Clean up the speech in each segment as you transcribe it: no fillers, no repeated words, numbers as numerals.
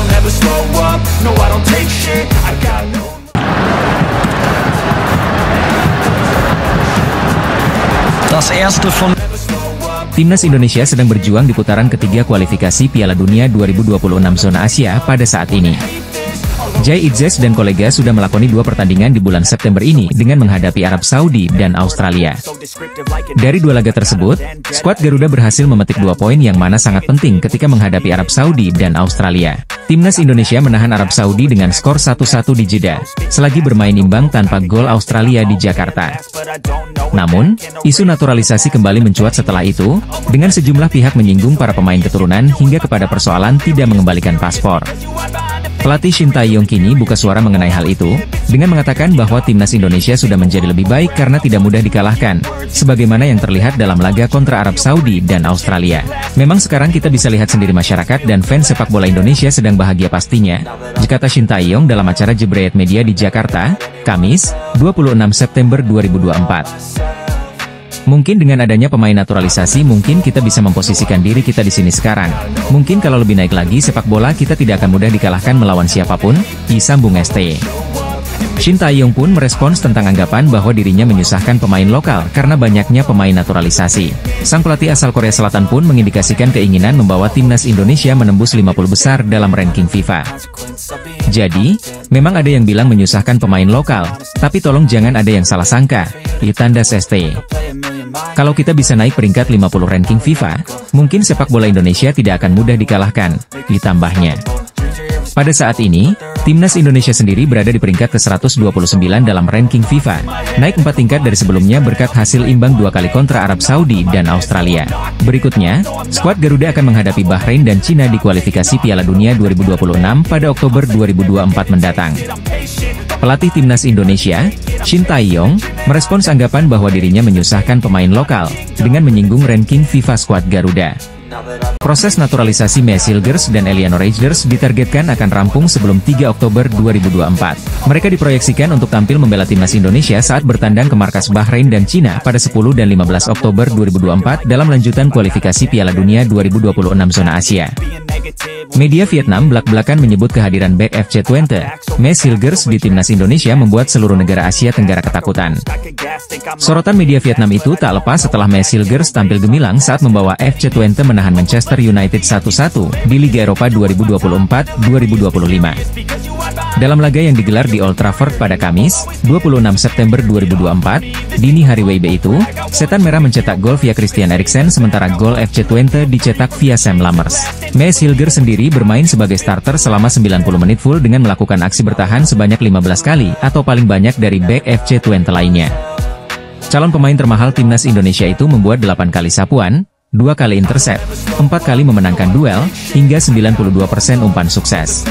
don't ever slow up, no I don't take shit, I got no. Das erste von Timnas Indonesia sedang berjuang di putaran ketiga kualifikasi Piala Dunia 2026 zona Asia pada saat ini. Jai Idzes dan kolega sudah melakoni 2 pertandingan di bulan September ini dengan menghadapi Arab Saudi dan Australia. Dari 2 laga tersebut, skuad Garuda berhasil memetik 2 poin yang mana sangat penting ketika menghadapi Arab Saudi dan Australia. Timnas Indonesia menahan Arab Saudi dengan skor 1-1 di Jeddah, selagi bermain imbang tanpa gol Australia di Jakarta. Namun, isu naturalisasi kembali mencuat setelah itu, dengan sejumlah pihak menyinggung para pemain keturunan hingga kepada persoalan tidak mengembalikan paspor. Pelatih Shin Tae-yong kini buka suara mengenai hal itu, dengan mengatakan bahwa timnas Indonesia sudah menjadi lebih baik karena tidak mudah dikalahkan, sebagaimana yang terlihat dalam laga kontra Arab Saudi dan Australia. Memang sekarang kita bisa lihat sendiri masyarakat dan fans sepak bola Indonesia sedang bahagia pastinya, kata Shin Tae-yong dalam acara Jebret Media di Jakarta, Kamis, 26 September 2024. Mungkin dengan adanya pemain naturalisasi mungkin kita bisa memposisikan diri kita di sini sekarang. Mungkin kalau lebih naik lagi sepak bola kita tidak akan mudah dikalahkan melawan siapapun, disambung ST. Shin Tae-yong pun merespons tentang anggapan bahwa dirinya menyusahkan pemain lokal karena banyaknya pemain naturalisasi. Sang pelatih asal Korea Selatan pun mengindikasikan keinginan membawa timnas Indonesia menembus 50 besar dalam ranking FIFA. Jadi, memang ada yang bilang menyusahkan pemain lokal, tapi tolong jangan ada yang salah sangka, ditanda ST. Kalau kita bisa naik peringkat 50 ranking FIFA, mungkin sepak bola Indonesia tidak akan mudah dikalahkan, ditambahnya. Pada saat ini, timnas Indonesia sendiri berada di peringkat ke-129 dalam ranking FIFA, naik 4 tingkat dari sebelumnya berkat hasil imbang 2 kali kontra Arab Saudi dan Australia. Berikutnya, skuad Garuda akan menghadapi Bahrain dan Cina di kualifikasi Piala Dunia 2026 pada Oktober 2024 mendatang. Pelatih timnas Indonesia, Shin Tae-yong, merespons anggapan bahwa dirinya menyusahkan pemain lokal, dengan menyinggung ranking FIFA skuad Garuda. Proses naturalisasi Mea Silgers dan Eliano Reijers ditargetkan akan rampung sebelum 3 Oktober 2024. Mereka diproyeksikan untuk tampil membela timnas Indonesia saat bertandang ke markas Bahrain dan Cina pada 10 dan 15 Oktober 2024 dalam lanjutan kualifikasi Piala Dunia 2026 zona Asia. Media Vietnam belak-belakan menyebut kehadiran bek FC Twente, Mea Silgers di timnas Indonesia membuat seluruh negara Asia Tenggara ketakutan. Sorotan media Vietnam itu tak lepas setelah Mea Silgers tampil gemilang saat membawa FC Twente menahan Manchester United 1-1 di Liga Eropa 2024-2025. Dalam laga yang digelar di Old Trafford pada Kamis, 26 September 2024, dini hari WIB itu, Setan Merah mencetak gol via Christian Eriksen sementara gol FC Twente dicetak via Sam Lammers. Mea Silgers sendiri bermain sebagai starter selama 90 menit full dengan melakukan aksi bertahan sebanyak 15 kali atau paling banyak dari bek FC Twente lainnya. Calon pemain termahal timnas Indonesia itu membuat 8 kali sapuan, 2 kali intercept, 4 kali memenangkan duel, hingga 92% umpan sukses.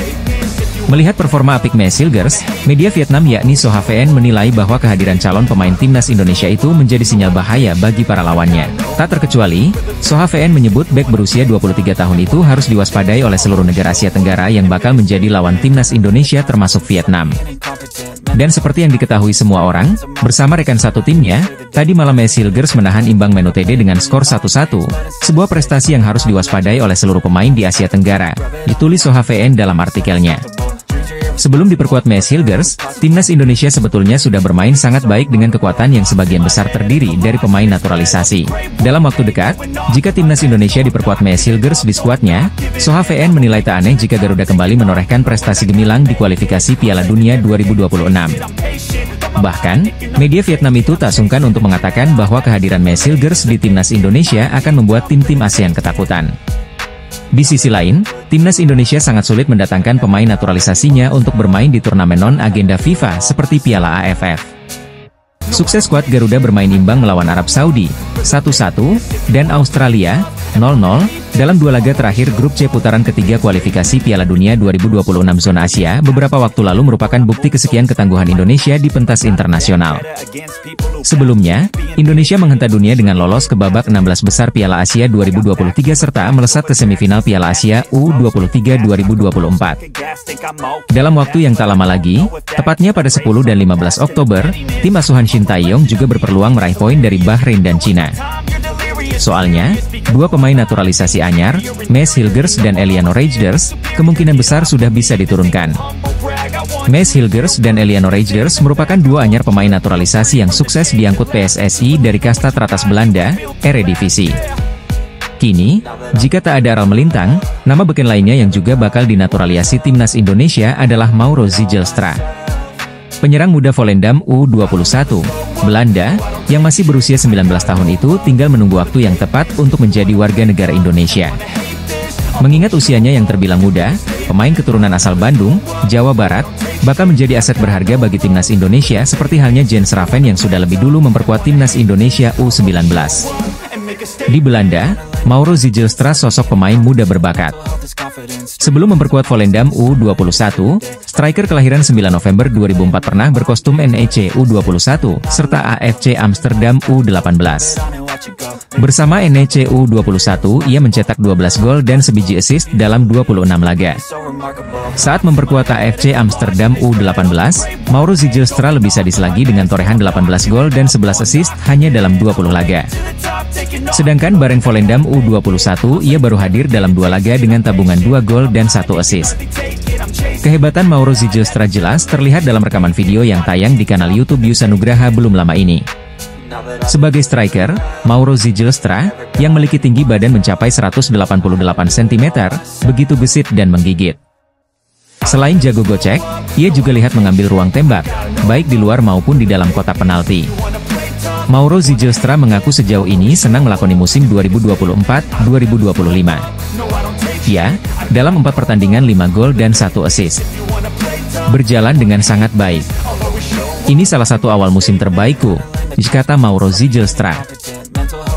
Melihat performa apik Mea Silgers, media Vietnam yakni So HVN menilai bahwa kehadiran calon pemain timnas Indonesia itu menjadi sinyal bahaya bagi para lawannya. Tak terkecuali, So HVN menyebut bek berusia 23 tahun itu harus diwaspadai oleh seluruh negara Asia Tenggara yang bakal menjadi lawan timnas Indonesia termasuk Vietnam. Dan seperti yang diketahui semua orang, bersama rekan satu timnya, tadi malam Mea Silgers menahan imbang Man Utd dengan skor 1-1, sebuah prestasi yang harus diwaspadai oleh seluruh pemain di Asia Tenggara, ditulis So HVN dalam artikelnya. Sebelum diperkuat Mea Silgers, timnas Indonesia sebetulnya sudah bermain sangat baik dengan kekuatan yang sebagian besar terdiri dari pemain naturalisasi. Dalam waktu dekat, jika timnas Indonesia diperkuat Mea Silgers di skuadnya, So HVN menilai tak aneh jika Garuda kembali menorehkan prestasi gemilang di kualifikasi Piala Dunia 2026. Bahkan, media Vietnam itu tak sungkan untuk mengatakan bahwa kehadiran Mea Silgers di timnas Indonesia akan membuat tim-tim ASEAN ketakutan. Di sisi lain, timnas Indonesia sangat sulit mendatangkan pemain naturalisasinya untuk bermain di turnamen non-agenda FIFA seperti Piala AFF. Sukses skuad Garuda bermain imbang melawan Arab Saudi, 1-1, dan Australia, 0-0, dalam 2 laga terakhir grup C putaran ketiga kualifikasi Piala Dunia 2026 zona Asia beberapa waktu lalu merupakan bukti kesekian ketangguhan Indonesia di pentas internasional. Sebelumnya, Indonesia menghentak dunia dengan lolos ke babak 16 besar Piala Asia 2023 serta melesat ke semifinal Piala Asia U23 2024. Dalam waktu yang tak lama lagi, tepatnya pada 10 dan 15 Oktober, tim asuhan Shin Tae-yong juga berpeluang meraih poin dari Bahrain dan Cina. Soalnya, dua pemain naturalisasi anyar, Maes Hilgers dan Eliano Reijers, kemungkinan besar sudah bisa diturunkan. Maes Hilgers dan Eliano Reijers merupakan dua anyar pemain naturalisasi yang sukses diangkut PSSI dari kasta teratas Belanda, Eredivisie. Kini, jika tak ada aral melintang, nama beken lainnya yang juga bakal dinaturalisasi timnas Indonesia adalah Mauro Zijlstra. Penyerang muda Volendam U21, Belanda, yang masih berusia 19 tahun itu tinggal menunggu waktu yang tepat untuk menjadi warga negara Indonesia. Mengingat usianya yang terbilang muda, pemain keturunan asal Bandung, Jawa Barat, bakal menjadi aset berharga bagi timnas Indonesia seperti halnya Jens Raven yang sudah lebih dulu memperkuat timnas Indonesia U19. Di Belanda, Mauro Zijlstra sosok pemain muda berbakat. Sebelum memperkuat Volendam U21, striker kelahiran 9 November 2004 pernah berkostum NEC U21, serta AFC Amsterdam U18. Bersama NEC U21, ia mencetak 12 gol dan sebiji assist dalam 26 laga. Saat memperkuat AFC Amsterdam U18, Mauro Zijlstra lebih sadis lagi dengan torehan 18 gol dan 11 assist hanya dalam 20 laga. Sedangkan bareng Volendam U21, ia baru hadir dalam 2 laga dengan tabungan 2 gol dan 1 assist. Kehebatan Mauro Zijlstra jelas terlihat dalam rekaman video yang tayang di kanal YouTube Yusa Nugraha belum lama ini. Sebagai striker, Mauro Zijlstra, yang memiliki tinggi badan mencapai 188 cm, begitu gesit dan menggigit. Selain jago gocek, ia juga lihat mengambil ruang tembak, baik di luar maupun di dalam kotak penalti. Mauro Zijlstra mengaku sejauh ini senang melakoni musim 2024-2025. Ya, dalam 4 pertandingan 5 gol dan 1 assist. Berjalan dengan sangat baik. Ini salah satu awal musim terbaikku, kata Mauro Zijlstra.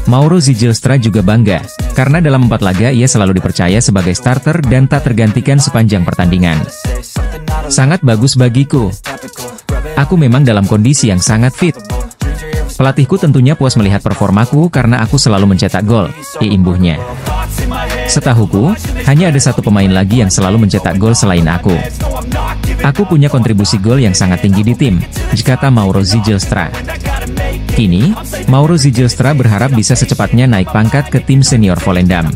Mauro Zijlstra juga bangga, karena dalam 4 laga ia selalu dipercaya sebagai starter dan tak tergantikan sepanjang pertandingan. Sangat bagus bagiku. Aku memang dalam kondisi yang sangat fit. Pelatihku tentunya puas melihat performaku karena aku selalu mencetak gol, imbuhnya. Setahuku, hanya ada satu pemain lagi yang selalu mencetak gol selain aku. Aku punya kontribusi gol yang sangat tinggi di tim, kata Mauro Zijlstra. Kini, Mauro Zijlstra berharap bisa secepatnya naik pangkat ke tim senior Volendam.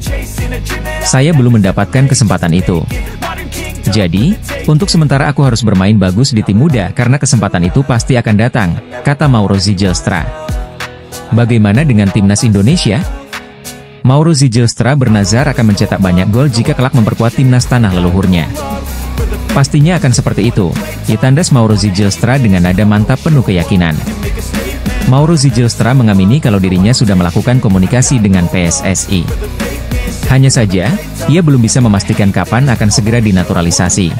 Saya belum mendapatkan kesempatan itu. Jadi, untuk sementara aku harus bermain bagus di tim muda karena kesempatan itu pasti akan datang, kata Mauro Zijlstra. Bagaimana dengan timnas Indonesia? Mauro Zijlstra bernazar akan mencetak banyak gol jika kelak memperkuat timnas tanah leluhurnya. Pastinya akan seperti itu, ditandas Mauro Zijlstra dengan nada mantap penuh keyakinan. Mauro Zijlstra mengamini kalau dirinya sudah melakukan komunikasi dengan PSSI. Hanya saja, ia belum bisa memastikan kapan akan segera dinaturalisasi.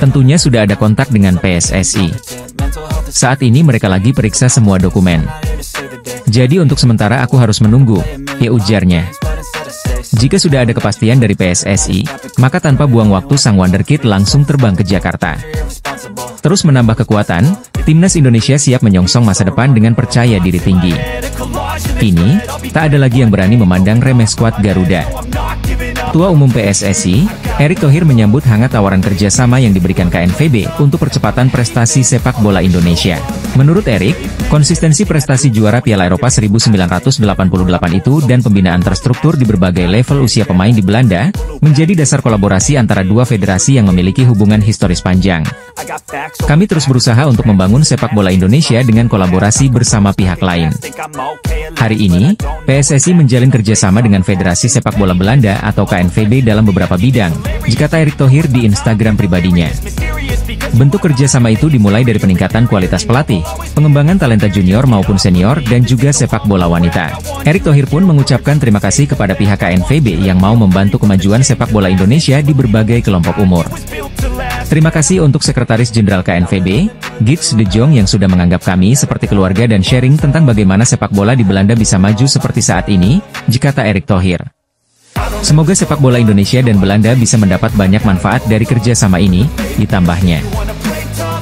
Tentunya sudah ada kontak dengan PSSI. Saat ini mereka lagi periksa semua dokumen. Jadi untuk sementara aku harus menunggu, ujarnya. Jika sudah ada kepastian dari PSSI, maka tanpa buang waktu sang wonderkid langsung terbang ke Jakarta. Terus menambah kekuatan, timnas Indonesia siap menyongsong masa depan dengan percaya diri tinggi. Kini, tak ada lagi yang berani memandang remeh skuad Garuda. Ketua Umum PSSI, Erick Thohir menyambut hangat tawaran kerjasama yang diberikan KNVB untuk percepatan prestasi sepak bola Indonesia. Menurut Erick, konsistensi prestasi juara Piala Eropa 1988 itu dan pembinaan terstruktur di berbagai level usia pemain di Belanda, menjadi dasar kolaborasi antara dua federasi yang memiliki hubungan historis panjang. Kami terus berusaha untuk membangun sepak bola Indonesia dengan kolaborasi bersama pihak lain. Hari ini, PSSI menjalin kerjasama dengan Federasi Sepak Bola Belanda atau KNVB dalam beberapa bidang, kata Erick Thohir di Instagram pribadinya. Bentuk kerjasama itu dimulai dari peningkatan kualitas pelatih, pengembangan talenta junior maupun senior, dan juga sepak bola wanita. Erick Thohir pun mengucapkan terima kasih kepada pihak KNVB yang mau membantu kemajuan sepak bola Indonesia di berbagai kelompok umur. Terima kasih untuk Sekretaris Jenderal KNVB, Gids de Jong yang sudah menganggap kami seperti keluarga dan sharing tentang bagaimana sepak bola di Belanda bisa maju seperti saat ini, kata Erick Thohir. Semoga sepak bola Indonesia dan Belanda bisa mendapat banyak manfaat dari kerjasama ini, ditambahnya.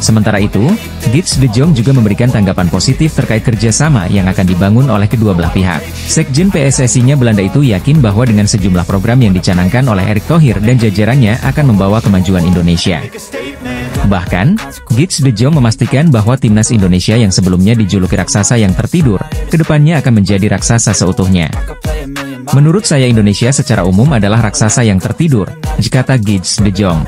Sementara itu, Gids de Jong juga memberikan tanggapan positif terkait kerjasama yang akan dibangun oleh kedua belah pihak. Sekjen PSSI-nya Belanda itu yakin bahwa dengan sejumlah program yang dicanangkan oleh Erick Thohir dan jajarannya akan membawa kemajuan Indonesia. Bahkan, Gits De Jong memastikan bahwa timnas Indonesia yang sebelumnya dijuluki raksasa yang tertidur, kedepannya akan menjadi raksasa seutuhnya. Menurut saya Indonesia secara umum adalah raksasa yang tertidur, kata Gits De Jong.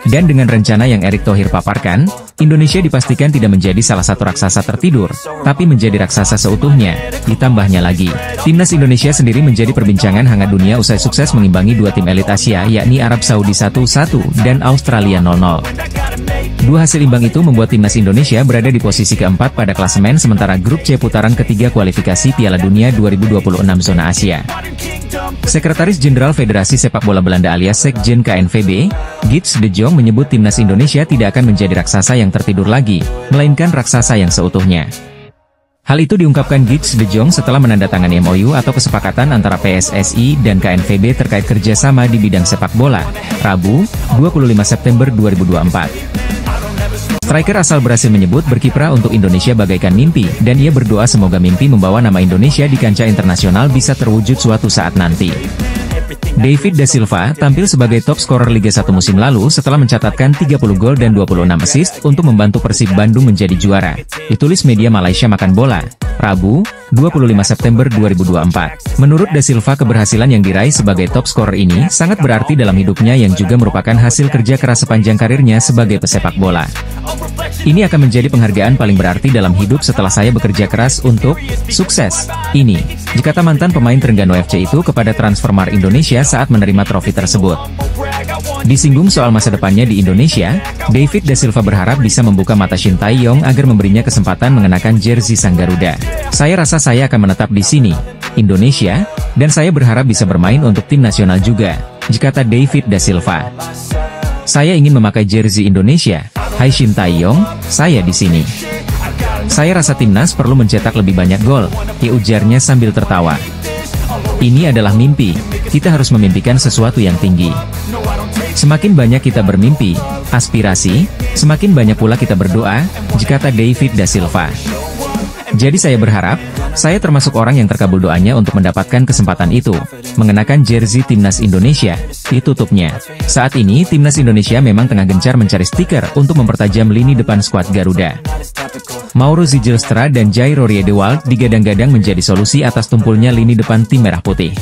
Dan dengan rencana yang Erick Thohir paparkan, Indonesia dipastikan tidak menjadi salah satu raksasa tertidur, tapi menjadi raksasa seutuhnya. Ditambahnya lagi, timnas Indonesia sendiri menjadi perbincangan hangat dunia usai sukses mengimbangi dua tim elit Asia yakni Arab Saudi 1-1 dan Australia 0-0. Dua hasil imbang itu membuat timnas Indonesia berada di posisi keempat pada klasemen sementara grup C putaran ketiga kualifikasi Piala Dunia 2026 zona Asia. Sekretaris Jenderal Federasi Sepak Bola Belanda alias Sekjen KNVB, Gits De Jong menyebut timnas Indonesia tidak akan menjadi raksasa yang tertidur lagi, melainkan raksasa yang seutuhnya. Hal itu diungkapkan Gits De Jong setelah menandatangani MOU atau kesepakatan antara PSSI dan KNVB terkait kerjasama di bidang sepak bola, Rabu, 25 September 2024. Striker asal Brasil menyebut berkiprah untuk Indonesia bagaikan mimpi, dan ia berdoa semoga mimpi membawa nama Indonesia di kancah internasional bisa terwujud suatu saat nanti. David Da Silva tampil sebagai top scorer Liga 1 musim lalu setelah mencatatkan 30 gol dan 26 assist untuk membantu Persib Bandung menjadi juara. Ditulis media Malaysia Makan Bola, Rabu, 25 September 2024. Menurut Da Silva keberhasilan yang diraih sebagai top scorer ini sangat berarti dalam hidupnya yang juga merupakan hasil kerja keras sepanjang karirnya sebagai pesepak bola. Ini akan menjadi penghargaan paling berarti dalam hidup setelah saya bekerja keras untuk sukses. Ini, kata mantan pemain Trengganu FC itu kepada Transfermarkt Indonesia saat menerima trofi tersebut. Disinggung soal masa depannya di Indonesia, David Da Silva berharap bisa membuka mata Shin Tae-yong agar memberinya kesempatan mengenakan jersey Sang Garuda. Saya rasa saya akan menetap di sini, Indonesia, dan saya berharap bisa bermain untuk tim nasional juga, kata David Da Silva. Saya ingin memakai jersey Indonesia. Hai Shin Tae-yong, saya di sini. Saya rasa timnas perlu mencetak lebih banyak gol, ujarnya sambil tertawa. Ini adalah mimpi, kita harus memimpikan sesuatu yang tinggi. Semakin banyak kita bermimpi, aspirasi, semakin banyak pula kita berdoa, kata David Da Silva. Jadi saya berharap, saya termasuk orang yang terkabul doanya untuk mendapatkan kesempatan itu, mengenakan jersey timnas Indonesia, ditutupnya. Saat ini timnas Indonesia memang tengah gencar mencari stiker untuk mempertajam lini depan skuad Garuda. Mauro Zijlstra dan Jairo Riedewald digadang-gadang menjadi solusi atas tumpulnya lini depan tim merah putih.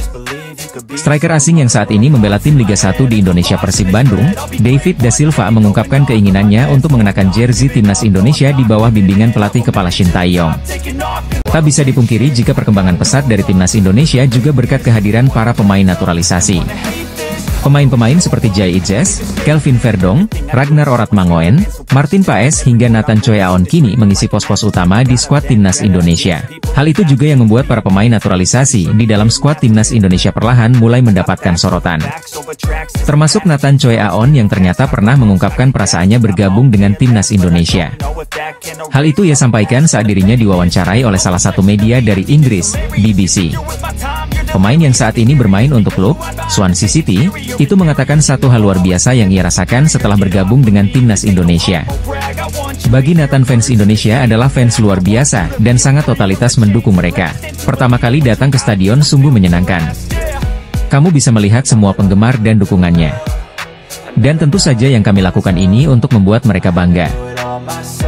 Striker asing yang saat ini membela tim Liga 1 di Indonesia Persib Bandung, David Da Silva mengungkapkan keinginannya untuk mengenakan jersey timnas Indonesia di bawah bimbingan pelatih kepala Shin Tae-yong. Tak bisa dipungkiri jika perkembangan pesat dari timnas Indonesia juga berkat kehadiran para pemain naturalisasi. Pemain-pemain seperti Jai Idzes, Kelvin Verdong, Ragnar Oratmangoen, Martin Paes hingga Nathan Choi Aon kini mengisi pos-pos utama di skuad timnas Indonesia. Hal itu juga yang membuat para pemain naturalisasi di dalam skuad timnas Indonesia perlahan mulai mendapatkan sorotan. Termasuk Nathan Choi Aon yang ternyata pernah mengungkapkan perasaannya bergabung dengan timnas Indonesia. Hal itu ia sampaikan saat dirinya diwawancarai oleh salah satu media dari Inggris, BBC. Pemain yang saat ini bermain untuk klub Swansea City, itu mengatakan satu hal luar biasa yang ia rasakan setelah bergabung dengan timnas Indonesia. Bagi Nathan fans Indonesia adalah fans luar biasa, dan sangat totalitas mendukung mereka. Pertama kali datang ke stadion sungguh menyenangkan. Kamu bisa melihat semua penggemar dan dukungannya. Dan tentu saja yang kami lakukan ini untuk membuat mereka bangga.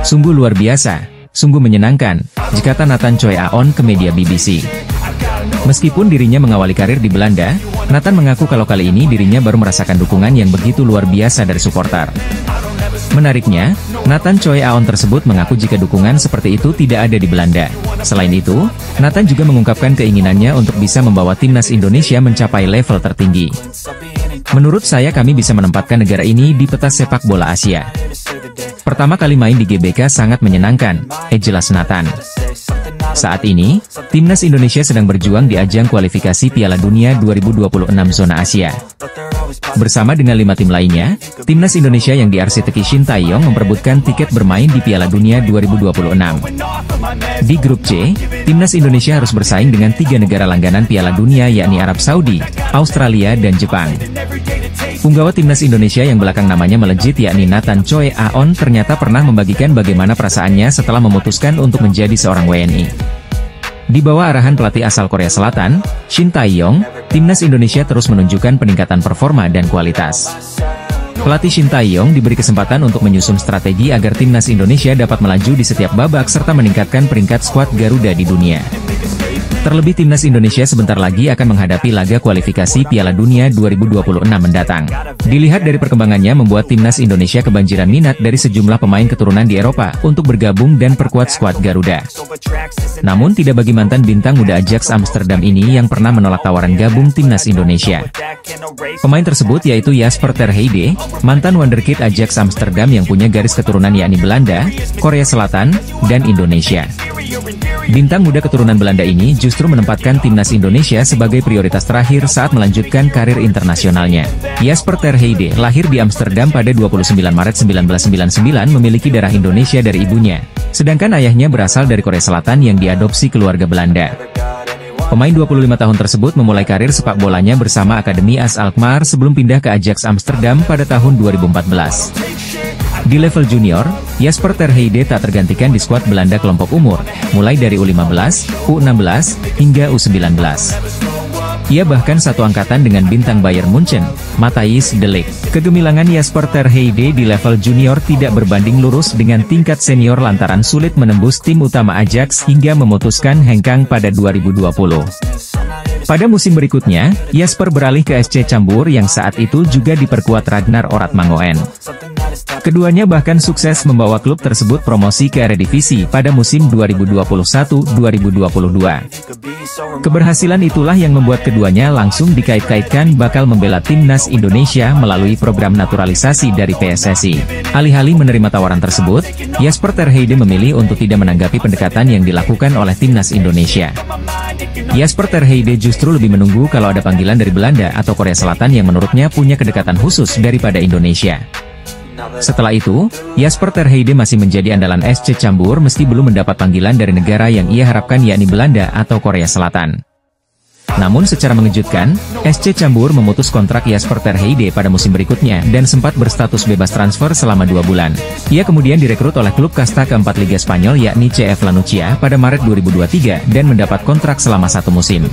Sungguh luar biasa, sungguh menyenangkan, kata Nathan Choi Aon ke media BBC. Meskipun dirinya mengawali karir di Belanda, Nathan mengaku kalau kali ini dirinya baru merasakan dukungan yang begitu luar biasa dari supporter. Menariknya, Nathan Choi Aon tersebut mengaku jika dukungan seperti itu tidak ada di Belanda. Selain itu, Nathan juga mengungkapkan keinginannya untuk bisa membawa timnas Indonesia mencapai level tertinggi. Menurut saya kami bisa menempatkan negara ini di peta sepak bola Asia. Pertama kali main di GBK sangat menyenangkan, jelas Nathan. Saat ini, timnas Indonesia sedang berjuang di ajang kualifikasi Piala Dunia 2026 zona Asia. Bersama dengan 5 tim lainnya, timnas Indonesia yang diarsiteki Shin Tae-yong memperebutkan tiket bermain di Piala Dunia 2026. Di grup C, timnas Indonesia harus bersaing dengan 3 negara langganan Piala Dunia yakni Arab Saudi, Australia dan Jepang. Punggawa timnas Indonesia yang belakang namanya melejit yakni Nathan Choi Aon ternyata pernah membagikan bagaimana perasaannya setelah memutuskan untuk menjadi seorang WNI. Di bawah arahan pelatih asal Korea Selatan, Shin Tae-yong, timnas Indonesia terus menunjukkan peningkatan performa dan kualitas. Pelatih Shin Tae-yong diberi kesempatan untuk menyusun strategi agar timnas Indonesia dapat melaju di setiap babak serta meningkatkan peringkat skuad Garuda di dunia. Terlebih timnas Indonesia sebentar lagi akan menghadapi laga kualifikasi Piala Dunia 2026 mendatang. Dilihat dari perkembangannya membuat timnas Indonesia kebanjiran minat dari sejumlah pemain keturunan di Eropa untuk bergabung dan perkuat skuad Garuda. Namun tidak bagi mantan bintang muda Ajax Amsterdam ini yang pernah menolak tawaran gabung timnas Indonesia. Pemain tersebut yaitu Jasper ter Heide, mantan wonderkid Ajax Amsterdam yang punya garis keturunan yakni Belanda, Korea Selatan, dan Indonesia. Bintang muda keturunan Belanda ini justru menempatkan timnas Indonesia sebagai prioritas terakhir saat melanjutkan karir internasionalnya. Jasper ter Heide lahir di Amsterdam pada 29 Maret 1999 memiliki darah Indonesia dari ibunya, sedangkan ayahnya berasal dari Korea Selatan yang diadopsi keluarga Belanda. Pemain 25 tahun tersebut memulai karir sepak bolanya bersama Akademi AS Alkmaar sebelum pindah ke Ajax Amsterdam pada tahun 2014. Di level junior, Jasper ter Heide tak tergantikan di skuad Belanda kelompok umur, mulai dari U15, U16, hingga U19. Ia bahkan satu angkatan dengan bintang Bayern Munchen, Matthijs de Ligt. Kegemilangan Jasper ter Heide di level junior tidak berbanding lurus dengan tingkat senior lantaran sulit menembus tim utama Ajax hingga memutuskan hengkang pada 2020. Pada musim berikutnya, Jasper beralih ke SC Cambuur yang saat itu juga diperkuat Ragnar Oratmangoen. Keduanya bahkan sukses membawa klub tersebut promosi ke Eredivisie pada musim 2021-2022. Keberhasilan itulah yang membuat keduanya langsung dikait-kaitkan bakal membela timnas Indonesia melalui program naturalisasi dari PSSI. Alih-alih menerima tawaran tersebut, Jasper ter Heide memilih untuk tidak menanggapi pendekatan yang dilakukan oleh timnas Indonesia. Jasper ter Heide justru lebih menunggu kalau ada panggilan dari Belanda atau Korea Selatan yang menurutnya punya kedekatan khusus daripada Indonesia. Setelah itu, Jasper ter Heide masih menjadi andalan SC Cambuur meski belum mendapat panggilan dari negara yang ia harapkan yakni Belanda atau Korea Selatan. Namun secara mengejutkan, SC Cambuur memutus kontrak Jasper ter Heide pada musim berikutnya dan sempat berstatus bebas transfer selama 2 bulan. Ia kemudian direkrut oleh klub kasta keempat Liga Spanyol yakni CF La Nucía pada Maret 2023 dan mendapat kontrak selama 1 musim.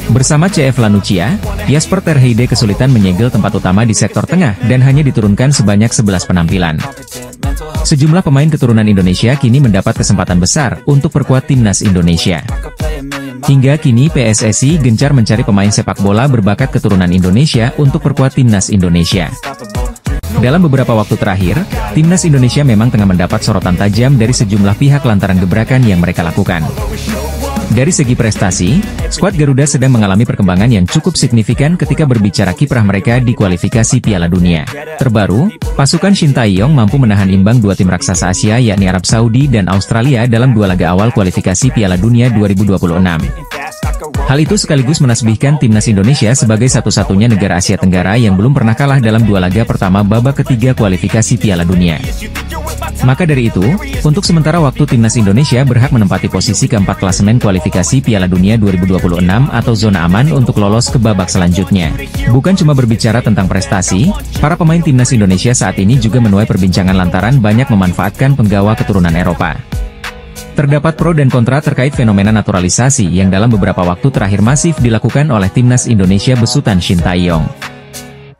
Bersama CF La Nucía, Jasper ter Heide kesulitan menyegel tempat utama di sektor tengah dan hanya diturunkan sebanyak 11 penampilan. Sejumlah pemain keturunan Indonesia kini mendapat kesempatan besar untuk perkuat timnas Indonesia. Hingga kini PSSI gencar mencari pemain sepak bola berbakat keturunan Indonesia untuk perkuat timnas Indonesia. Dalam beberapa waktu terakhir, timnas Indonesia memang tengah mendapat sorotan tajam dari sejumlah pihak lantaran gebrakan yang mereka lakukan. Dari segi prestasi, skuad Garuda sedang mengalami perkembangan yang cukup signifikan ketika berbicara kiprah mereka di kualifikasi Piala Dunia. Terbaru, pasukan Shin Tae-yong mampu menahan imbang 2 tim raksasa Asia yakni Arab Saudi dan Australia dalam 2 laga awal kualifikasi Piala Dunia 2026. Hal itu sekaligus menasbihkan timnas Indonesia sebagai satu-satunya negara Asia Tenggara yang belum pernah kalah dalam 2 laga pertama babak ketiga kualifikasi Piala Dunia. Maka dari itu, untuk sementara waktu timnas Indonesia berhak menempati posisi keempat klasemen kualifikasi Piala Dunia 2026 atau zona aman untuk lolos ke babak selanjutnya. Bukan cuma berbicara tentang prestasi, para pemain timnas Indonesia saat ini juga menuai perbincangan lantaran banyak memanfaatkan penggawa keturunan Eropa. Terdapat pro dan kontra terkait fenomena naturalisasi yang dalam beberapa waktu terakhir masif dilakukan oleh timnas Indonesia besutan Shin Tae-yong.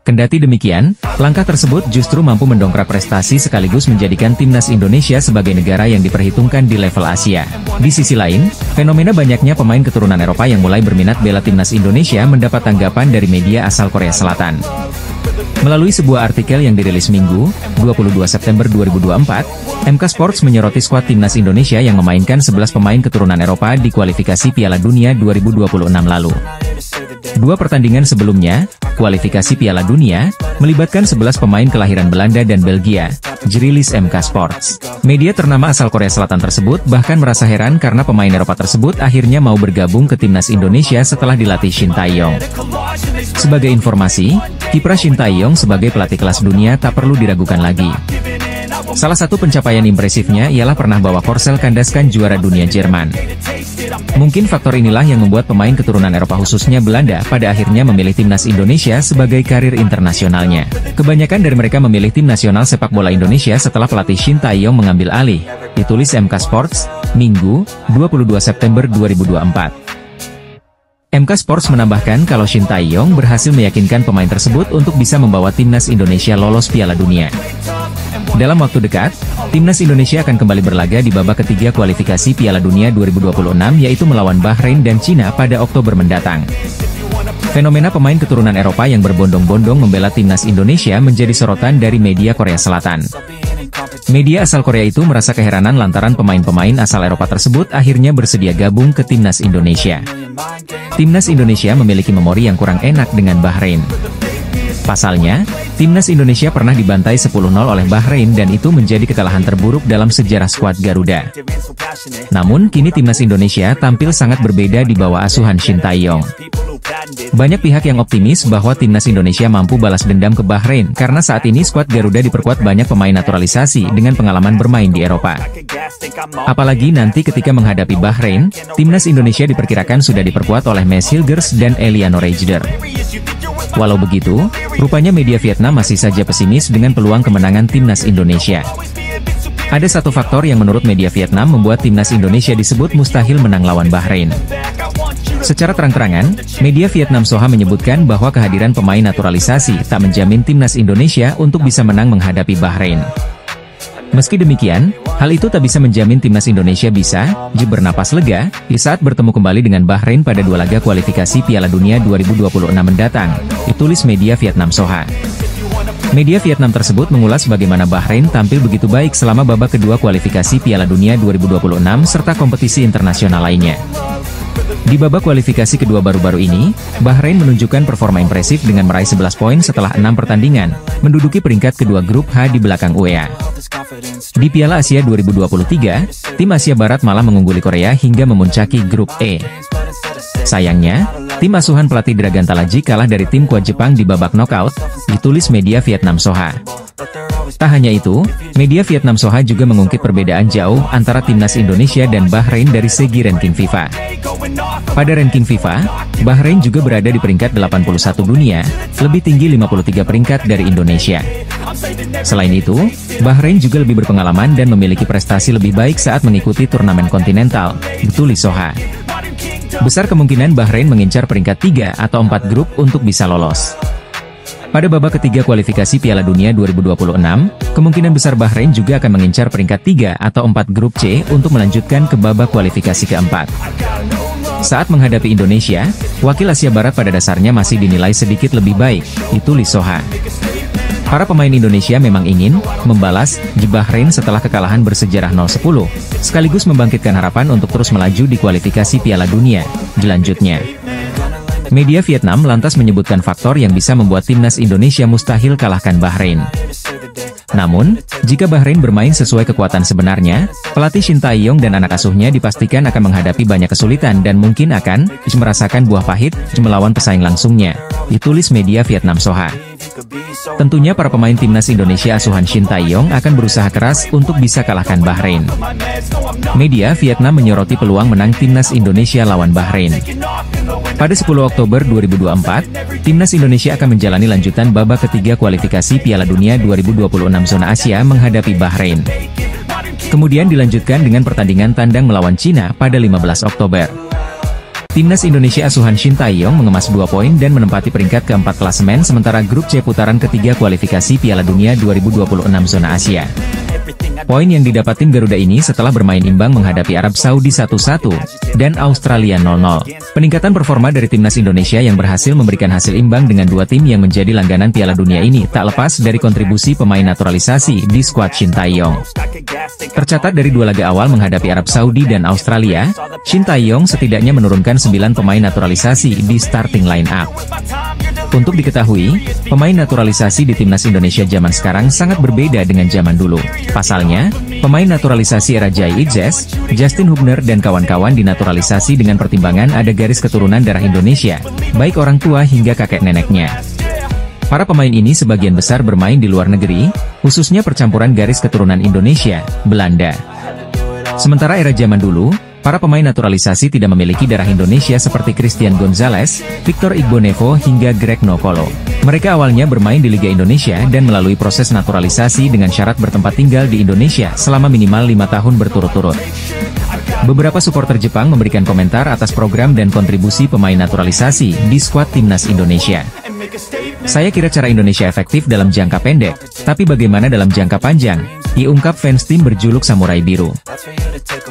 Kendati demikian, langkah tersebut justru mampu mendongkrak prestasi sekaligus menjadikan timnas Indonesia sebagai negara yang diperhitungkan di level Asia. Di sisi lain, fenomena banyaknya pemain keturunan Eropa yang mulai berminat bela timnas Indonesia mendapat tanggapan dari media asal Korea Selatan. Melalui sebuah artikel yang dirilis Minggu, 22 September 2024, MK Sports menyoroti skuad timnas Indonesia yang memainkan 11 pemain keturunan Eropa di kualifikasi Piala Dunia 2026 lalu. 2 pertandingan sebelumnya, kualifikasi Piala Dunia, melibatkan 11 pemain kelahiran Belanda dan Belgia, jerilis MK Sports. Media ternama asal Korea Selatan tersebut bahkan merasa heran karena pemain Eropa tersebut akhirnya mau bergabung ke timnas Indonesia setelah dilatih Shin Tae-yong. Sebagai informasi, kiprah Shin Tae-yong sebagai pelatih kelas dunia tak perlu diragukan lagi. Salah satu pencapaian impresifnya ialah pernah bawa Korsel kandaskan juara dunia Jerman. Mungkin faktor inilah yang membuat pemain keturunan Eropa khususnya Belanda pada akhirnya memilih timnas Indonesia sebagai karir internasionalnya. Kebanyakan dari mereka memilih tim nasional sepak bola Indonesia setelah pelatih Shin Tae-yong mengambil alih, ditulis MK Sports, Minggu, 22 September 2024. MK Sports menambahkan kalau Shin Tae-yong berhasil meyakinkan pemain tersebut untuk bisa membawa timnas Indonesia lolos Piala Dunia. Dalam waktu dekat, timnas Indonesia akan kembali berlaga di babak ketiga kualifikasi Piala Dunia 2026 yaitu melawan Bahrain dan Cina pada Oktober mendatang. Fenomena pemain keturunan Eropa yang berbondong-bondong membela timnas Indonesia menjadi sorotan dari media Korea Selatan. Media asal Korea itu merasa keheranan lantaran pemain-pemain asal Eropa tersebut akhirnya bersedia gabung ke timnas Indonesia. Timnas Indonesia memiliki memori yang kurang enak dengan Bahrain. Pasalnya, timnas Indonesia pernah dibantai 10-0 oleh Bahrain dan itu menjadi kekalahan terburuk dalam sejarah skuad Garuda. Namun, kini timnas Indonesia tampil sangat berbeda di bawah asuhan Shin Tae-yong. Banyak pihak yang optimis bahwa timnas Indonesia mampu balas dendam ke Bahrain karena saat ini skuad Garuda diperkuat banyak pemain naturalisasi dengan pengalaman bermain di Eropa. Apalagi nanti ketika menghadapi Bahrain, timnas Indonesia diperkirakan sudah diperkuat oleh Mads Hilgers dan Eliano Reijder. Walau begitu, rupanya media Vietnam masih saja pesimis dengan peluang kemenangan timnas Indonesia. Ada satu faktor yang menurut media Vietnam membuat timnas Indonesia disebut mustahil menang lawan Bahrain. Secara terang-terangan, media Vietnam Soha menyebutkan bahwa kehadiran pemain naturalisasi tak menjamin timnas Indonesia untuk bisa menang menghadapi Bahrain. Meski demikian, hal itu tak bisa menjamin timnas Indonesia bisa bernapas lega di saat bertemu kembali dengan Bahrain pada dua laga kualifikasi Piala Dunia 2026 mendatang, ditulis media Vietnam Soha. Media Vietnam tersebut mengulas bagaimana Bahrain tampil begitu baik selama babak kedua kualifikasi Piala Dunia 2026 serta kompetisi internasional lainnya. Di babak kualifikasi kedua baru-baru ini, Bahrain menunjukkan performa impresif dengan meraih 11 poin setelah 6 pertandingan, menduduki peringkat kedua grup H di belakang UEA. Di Piala Asia 2023, tim Asia Barat malah mengungguli Korea hingga memuncaki grup E. Sayangnya, tim asuhan pelatih Dragan Talajik kalah dari tim kuat Jepang di babak knockout, ditulis media Vietnam Soha. Tak hanya itu, media Vietnam Soha juga mengungkit perbedaan jauh antara timnas Indonesia dan Bahrain dari segi ranking FIFA. Pada ranking FIFA, Bahrain juga berada di peringkat 81 dunia, lebih tinggi 53 peringkat dari Indonesia. Selain itu, Bahrain juga lebih berpengalaman dan memiliki prestasi lebih baik saat mengikuti turnamen kontinental, ditulis Soha. Besar kemungkinan Bahrain mengincar peringkat 3 atau 4 grup untuk bisa lolos. Pada babak ketiga kualifikasi Piala Dunia 2026, kemungkinan besar Bahrain juga akan mengincar peringkat 3 atau 4 grup C untuk melanjutkan ke babak kualifikasi keempat. Saat menghadapi Indonesia, wakil Asia Barat pada dasarnya masih dinilai sedikit lebih baik, ditulis Soha. Para pemain Indonesia memang ingin membalas Bahrain setelah kekalahan bersejarah 0-10, sekaligus membangkitkan harapan untuk terus melaju di kualifikasi Piala Dunia selanjutnya. Media Vietnam lantas menyebutkan faktor yang bisa membuat timnas Indonesia mustahil kalahkan Bahrain. Namun, jika Bahrain bermain sesuai kekuatan sebenarnya, pelatih Shin Tae-yong dan anak asuhnya dipastikan akan menghadapi banyak kesulitan dan mungkin akan merasakan buah pahit melawan pesaing langsungnya, ditulis media Vietnam Soha. Tentunya para pemain timnas Indonesia asuhan Shin Tae-yong akan berusaha keras untuk bisa kalahkan Bahrain. Media Vietnam menyoroti peluang menang timnas Indonesia lawan Bahrain. Pada 10 Oktober 2024, timnas Indonesia akan menjalani lanjutan babak ketiga kualifikasi Piala Dunia 2026 zona Asia menghadapi Bahrain. Kemudian dilanjutkan dengan pertandingan tandang melawan Cina pada 15 Oktober. Timnas Indonesia asuhan Shin Tae-yong mengemas 2 poin dan menempati peringkat keempat klasemen sementara grup C putaran ketiga kualifikasi Piala Dunia 2026 zona Asia. Poin yang didapat tim Garuda ini setelah bermain imbang menghadapi Arab Saudi 1-1 dan Australia 0-0. Peningkatan performa dari timnas Indonesia yang berhasil memberikan hasil imbang dengan dua tim yang menjadi langganan Piala Dunia ini tak lepas dari kontribusi pemain naturalisasi di skuad Shin Tae-yong. Tercatat dari dua laga awal menghadapi Arab Saudi dan Australia, Shin Tae-yong setidaknya menurunkan 9 pemain naturalisasi di starting line-up. Untuk diketahui, pemain naturalisasi di timnas Indonesia zaman sekarang sangat berbeda dengan zaman dulu. Pasalnya, pemain naturalisasi era Jai Idzes, Justin Hubner dan kawan-kawan dinaturalisasi dengan pertimbangan ada garis keturunan darah Indonesia, baik orang tua hingga kakek neneknya. Para pemain ini sebagian besar bermain di luar negeri, khususnya percampuran garis keturunan Indonesia, Belanda. Sementara era zaman dulu, para pemain naturalisasi tidak memiliki darah Indonesia seperti Christian Gonzalez, Victor Igbonevo hingga Greg Nokolo. Mereka awalnya bermain di Liga Indonesia dan melalui proses naturalisasi dengan syarat bertempat tinggal di Indonesia selama minimal 5 tahun berturut-turut. Beberapa supporter Jepang memberikan komentar atas program dan kontribusi pemain naturalisasi di skuad timnas Indonesia. Saya kira cara Indonesia efektif dalam jangka pendek, tapi bagaimana dalam jangka panjang? Diungkap fans tim berjuluk Samurai Biru.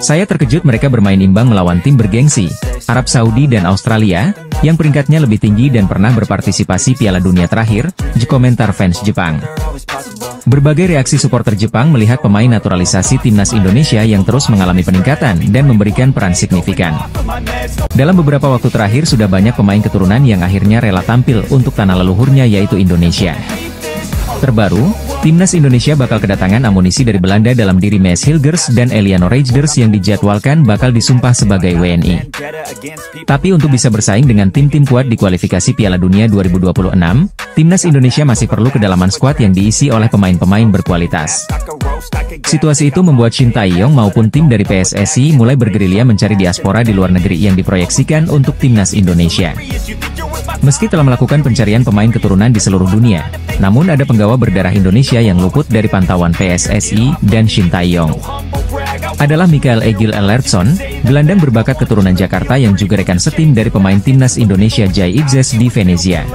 Saya terkejut mereka bermain imbang melawan tim bergengsi, Arab Saudi dan Australia, yang peringkatnya lebih tinggi dan pernah berpartisipasi Piala Dunia terakhir, komentar fans Jepang. Berbagai reaksi supporter Jepang melihat pemain naturalisasi timnas Indonesia yang terus mengalami peningkatan dan memberikan peran signifikan. Dalam beberapa waktu terakhir sudah banyak pemain keturunan yang akhirnya rela tampil untuk tanah leluhurnya yaitu Indonesia. Terbaru, timnas Indonesia bakal kedatangan amunisi dari Belanda dalam diri Maes Hilgers dan Eliano Reijnders yang dijadwalkan bakal disumpah sebagai WNI. Tapi untuk bisa bersaing dengan tim-tim kuat di kualifikasi Piala Dunia 2026, timnas Indonesia masih perlu kedalaman skuad yang diisi oleh pemain-pemain berkualitas. Situasi itu membuat Shin Tae-yong maupun tim dari PSSI mulai bergerilya mencari diaspora di luar negeri yang diproyeksikan untuk timnas Indonesia. Meski telah melakukan pencarian pemain keturunan di seluruh dunia, namun ada penggawa berdarah Indonesia yang luput dari pantauan PSSI dan Shin Tae-yong. Adalah Mikael Egil Ellertson, gelandang berbakat keturunan Jakarta yang juga rekan setim dari pemain timnas Indonesia Jai Idzes di Venezia.